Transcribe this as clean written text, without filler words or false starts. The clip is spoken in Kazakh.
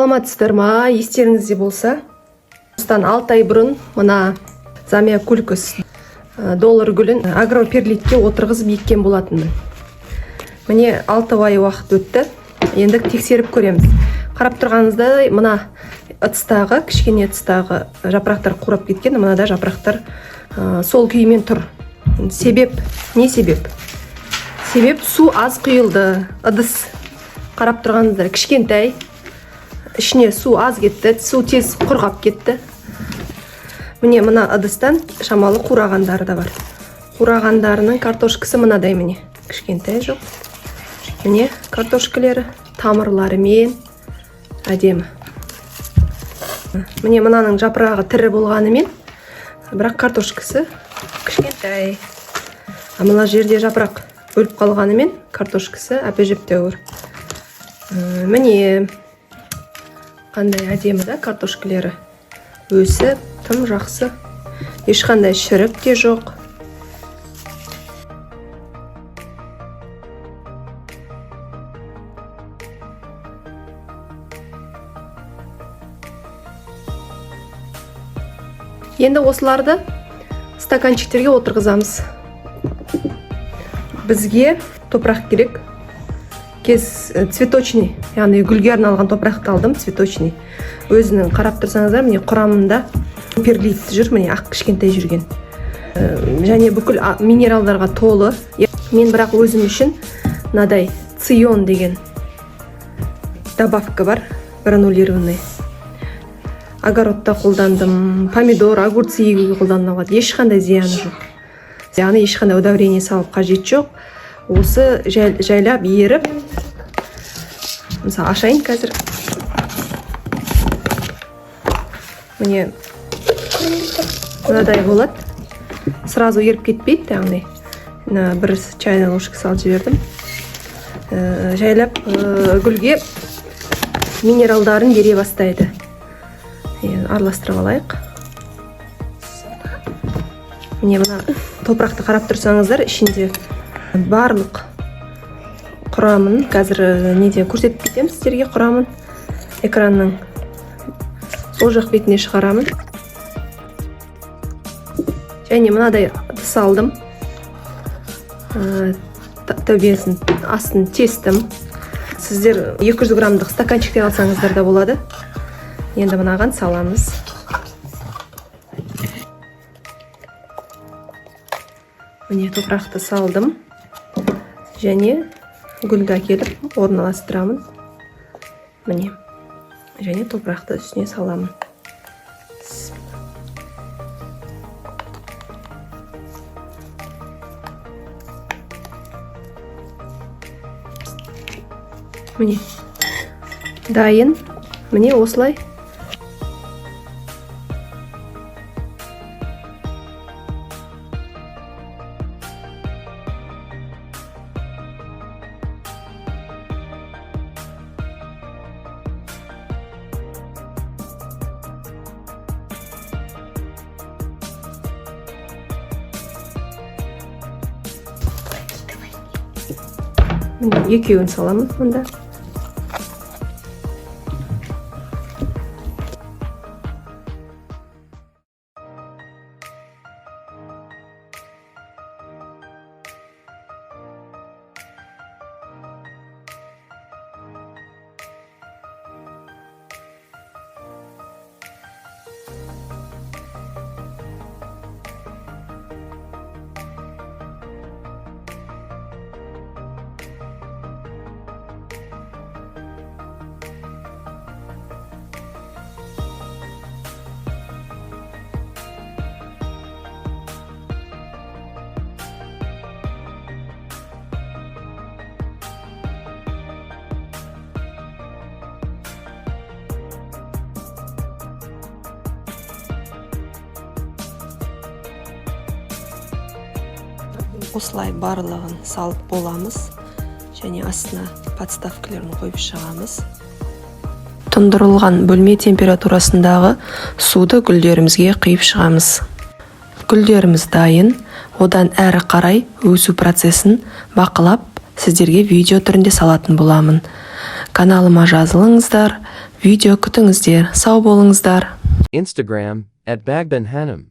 Саламатсыздар ма? Естеріңізде болса, осыдан 6 ай бұрын мына Замия Кулькус доллар гүлін агроперлитке отырғызып еккен болатынмын. Міне 6 ай уақыт өтті. Енді тексеріп көреміз. Қарап тұрғаныңызда мына ыдыстағы, кішкене ыдыстағы жапырақтар қурап кеткен, мынада жапырақтар сол күйімен тұр. Себеп, не себеп? Себеп су аз құйылды. Ыдыс қарап тұрғаныңызда кішкентай, ішіне су аз кетті, су тез құрғап кетті. Міне мына ыдыстан шамалы қурағандары да бар. Қурағандарының картошкасы мынадай міне. Кішкентай жоқ. Міне картошкалары, тамырлары мен әдемі. Міне мынаның жапырағы тірі болғанымен, бірақ картошкасы кішкентай. Мына жерде жапырақ өліп қалғанымен, картошкасы әпежептеуір. Міне қандай әдемі да картошкалары. Өсіп, тым жақсы. Ешқандай шірік те жоқ. Енді осыларды стаканчиктерге отырғызамыз. Бізге топырақ керек. Цветочный, яғни гүлге арналған топырақты алдым, цветочный. Өзінің қарап тұрсаңыздар, міне құрамында перлит жүр, міне ақ кішкентай жүрген. Және бүкіл минералдарға толы. Мен бірақ өзім үшін мынадай цион деген добавка бар, гранулированный. Огородта қолдандым, помидор, огурцы егуге қолдануға ешқандай зияны жоқ. Яғни ешқандай удобрение салып қажет жоқ. Осы жайлап еріп, мысалы ашайын қазір. Міне мынадай болады. Сразу еріп кетпейді, яғни бір чайная ложка салып жібердім. Жайлап гүлге минералдарын бере бастайды. Араластырып алайық. Міне мына топырақты қарап тұрсаңыздар, ішінде барлық құрамын қазір неде көрсетіп кетемін сіздерге құрамын. Экранның сол жақ бетіне шығарамын. Және мынадай ыдыс алдым. Төбесін, астын тестім. Сіздер 200 граммдық стаканчиктен алсаңыздар да болады. Енді мынаған саламыз. Міне топырақты салдым. Және гүлді әкеліп орналастырамын. Міне. Және топырақты үстіне саламын. Міне. Дайын. Міне осылай. Екеуін саламыз мұнда. Осылай барлығын салып боламыз. Және астына подставкаларын қойып шығамыз. Тұндырылған бөлме температурасындағы суды гүлдерімізге құйып шығамыз. Гүлдеріміз дайын. Одан әрі қарай өсу процесін бақылап, сіздерге видео түрінде салатын боламын. Каналыма жазылыңыздар, видео күтіңіздер. Сау болыңыздар. Instagram @bagbenhanum